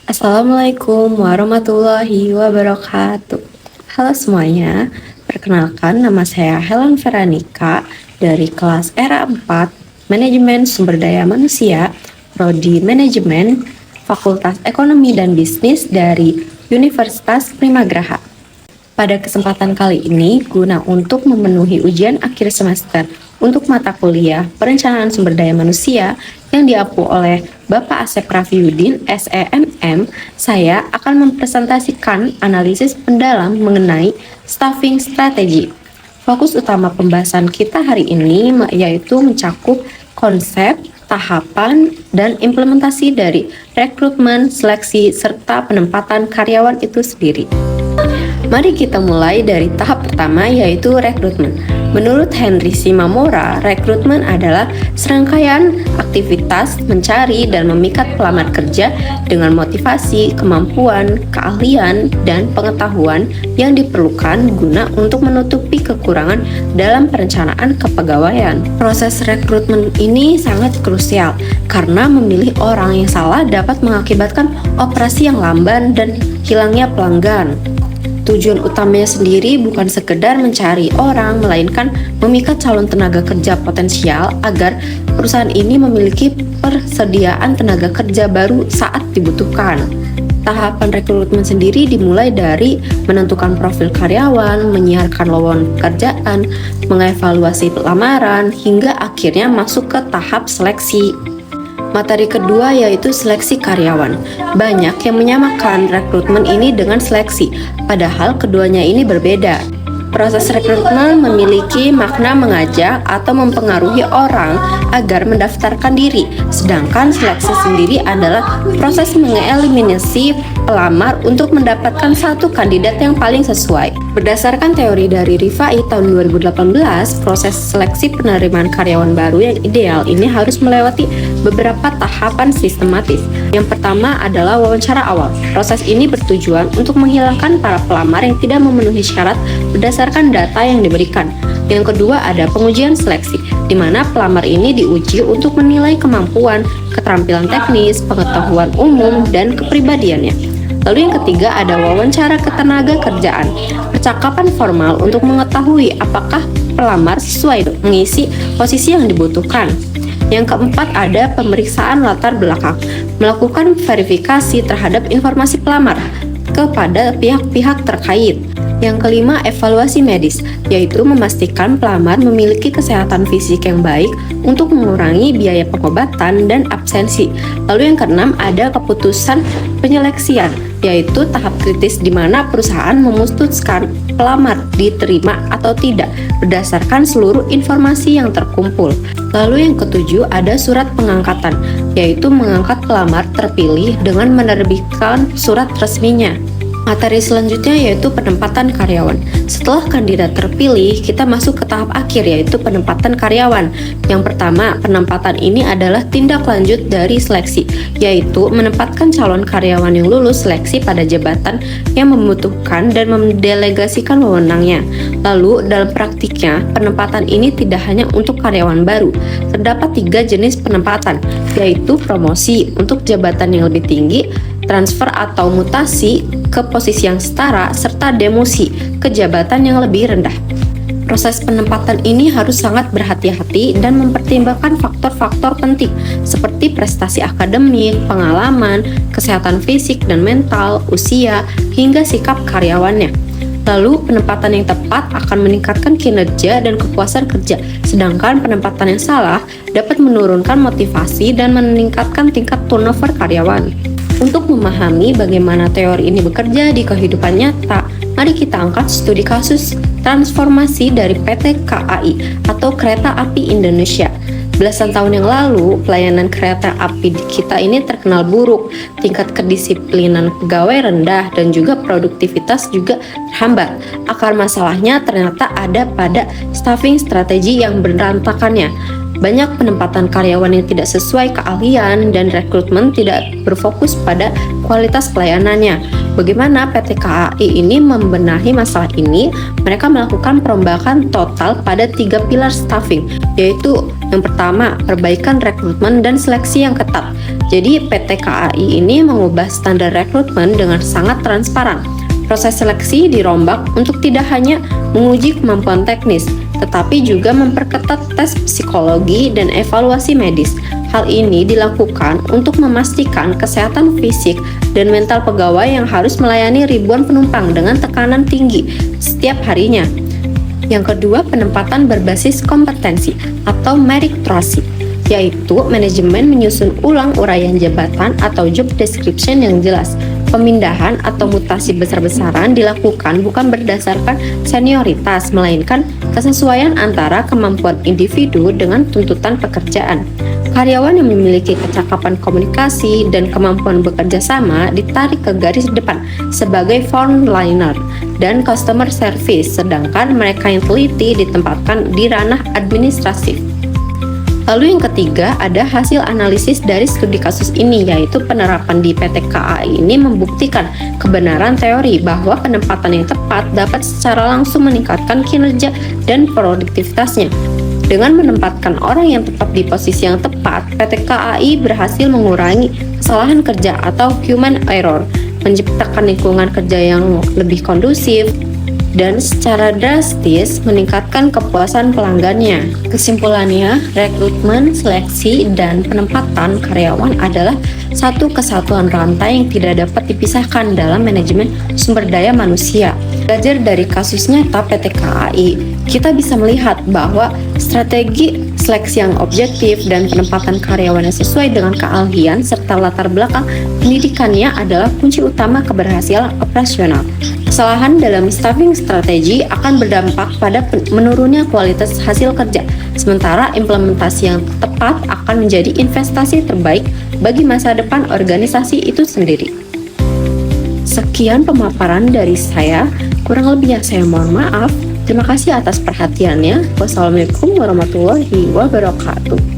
Assalamualaikum warahmatullahi wabarakatuh. Halo semuanya, perkenalkan nama saya Helen Veranika dari kelas Era 4 Manajemen Sumber Daya Manusia, Prodi Manajemen, Fakultas Ekonomi dan Bisnis dari Universitas Primagraha. Pada kesempatan kali ini, guna untuk memenuhi ujian akhir semester untuk mata kuliah Perencanaan Sumber Daya Manusia yang diampu oleh Bapak Asep Raffiuddin, SEMM, saya akan mempresentasikan analisis mendalam mengenai staffing strategi. Fokus utama pembahasan kita hari ini yaitu mencakup konsep, tahapan, dan implementasi dari rekrutmen, seleksi, serta penempatan karyawan itu sendiri. Mari kita mulai dari tahap pertama yaitu rekrutmen. Menurut Henry Shimamura, rekrutmen adalah serangkaian aktivitas mencari dan memikat pelamar kerja dengan motivasi, kemampuan, keahlian, dan pengetahuan yang diperlukan guna untuk menutupi kekurangan dalam perencanaan kepegawaian. Proses rekrutmen ini sangat krusial karena memilih orang yang salah dapat mengakibatkan operasi yang lamban dan hilangnya pelanggan. Tujuan utamanya sendiri bukan sekedar mencari orang, melainkan memikat calon tenaga kerja potensial agar perusahaan ini memiliki persediaan tenaga kerja baru saat dibutuhkan. Tahapan rekrutmen sendiri dimulai dari menentukan profil karyawan, menyiarkan lowongan pekerjaan, mengevaluasi lamaran, hingga akhirnya masuk ke tahap seleksi. Materi kedua yaitu seleksi karyawan. Banyak yang menyamakan rekrutmen ini dengan seleksi, padahal keduanya ini berbeda. Proses rekrutmen memiliki makna mengajak atau mempengaruhi orang agar mendaftarkan diri, sedangkan seleksi sendiri adalah proses mengeliminasi pelamar untuk mendapatkan satu kandidat yang paling sesuai. Berdasarkan teori dari Rifai tahun 2018, proses seleksi penerimaan karyawan baru yang ideal ini harus melewati beberapa tahapan sistematis. Yang pertama adalah wawancara awal. Proses ini bertujuan untuk menghilangkan para pelamar yang tidak memenuhi syarat berdasarkan data yang diberikan. Yang kedua ada pengujian seleksi, di mana pelamar ini diuji untuk menilai kemampuan, keterampilan teknis, pengetahuan umum, dan kepribadiannya. Lalu yang ketiga ada wawancara ketenaga kerjaan, percakapan formal untuk mengetahui apakah pelamar sesuai mengisi posisi yang dibutuhkan. Yang keempat ada pemeriksaan latar belakang, melakukan verifikasi terhadap informasi pelamar kepada pihak-pihak terkait. Yang kelima, evaluasi medis, yaitu memastikan pelamar memiliki kesehatan fisik yang baik untuk mengurangi biaya pengobatan dan absensi. Lalu yang keenam, ada keputusan penyeleksian, yaitu tahap kritis di mana perusahaan memutuskan pelamar diterima atau tidak berdasarkan seluruh informasi yang terkumpul. Lalu yang ketujuh, ada surat pengangkatan, yaitu mengangkat pelamar terpilih dengan menerbitkan surat resminya. Materi selanjutnya yaitu penempatan karyawan. Setelah kandidat terpilih, kita masuk ke tahap akhir yaitu penempatan karyawan. Yang pertama, penempatan ini adalah tindak lanjut dari seleksi, yaitu menempatkan calon karyawan yang lulus seleksi pada jabatan yang membutuhkan dan mendelegasikan wewenangnya. Lalu, dalam praktiknya, penempatan ini tidak hanya untuk karyawan baru. Terdapat 3 jenis penempatan, yaitu promosi untuk jabatan yang lebih tinggi, transfer atau mutasi ke posisi yang setara, serta demosi ke jabatan yang lebih rendah. Proses penempatan ini harus sangat berhati-hati dan mempertimbangkan faktor-faktor penting seperti prestasi akademik, pengalaman, kesehatan fisik dan mental, usia, hingga sikap karyawannya. Lalu, penempatan yang tepat akan meningkatkan kinerja dan kepuasan kerja, sedangkan penempatan yang salah dapat menurunkan motivasi dan meningkatkan tingkat turnover karyawan. Untuk memahami bagaimana teori ini bekerja di kehidupan nyata, mari kita angkat studi kasus transformasi dari PT KAI atau Kereta Api Indonesia. Belasan tahun yang lalu, pelayanan kereta api kita ini terkenal buruk, tingkat kedisiplinan pegawai rendah, dan juga produktivitas juga terhambat. Akar masalahnya ternyata ada pada staffing strategi yang berantakannya. Banyak penempatan karyawan yang tidak sesuai keahlian dan rekrutmen tidak berfokus pada kualitas pelayanannya. Bagaimana PT KAI ini membenahi masalah ini? Mereka melakukan perombakan total pada 3 pilar staffing, yaitu yang pertama, perbaikan rekrutmen dan seleksi yang ketat. Jadi PT KAI ini mengubah standar rekrutmen dengan sangat transparan. Proses seleksi dirombak untuk tidak hanya menguji kemampuan teknis, tetapi juga memperketat tes psikologi dan evaluasi medis. Hal ini dilakukan untuk memastikan kesehatan fisik dan mental pegawai yang harus melayani ribuan penumpang dengan tekanan tinggi setiap harinya. Yang kedua, penempatan berbasis kompetensi atau meritokrasi, yaitu manajemen menyusun ulang uraian jabatan atau job description yang jelas. Pemindahan atau mutasi besar-besaran dilakukan bukan berdasarkan senioritas, melainkan kesesuaian antara kemampuan individu dengan tuntutan pekerjaan. Karyawan yang memiliki kecakapan komunikasi dan kemampuan bekerja sama ditarik ke garis depan sebagai frontliner dan customer service, sedangkan mereka yang teliti ditempatkan di ranah administratif. Lalu yang ketiga, ada hasil analisis dari studi kasus ini, yaitu penerapan di PT KAI ini membuktikan kebenaran teori bahwa penempatan yang tepat dapat secara langsung meningkatkan kinerja dan produktivitasnya. Dengan menempatkan orang yang tepat di posisi yang tepat, PT KAI berhasil mengurangi kesalahan kerja atau human error, menciptakan lingkungan kerja yang lebih kondusif, dan secara drastis meningkatkan kepuasan pelanggannya. Kesimpulannya, rekrutmen, seleksi, dan penempatan karyawan adalah satu kesatuan rantai yang tidak dapat dipisahkan dalam manajemen sumber daya manusia. Belajar dari kasus nyata PT KAI, kita bisa melihat bahwa strategi seleksi yang objektif dan penempatan karyawan yang sesuai dengan keahlian serta latar belakang pendidikannya adalah kunci utama keberhasilan operasional. Kesalahan dalam staffing strategi akan berdampak pada menurunnya kualitas hasil kerja, sementara implementasi yang tepat akan menjadi investasi terbaik bagi masa depan organisasi itu sendiri. Sekian pemaparan dari saya, kurang lebihnya saya mohon maaf. Terima kasih atas perhatiannya. Wassalamualaikum warahmatullahi wabarakatuh.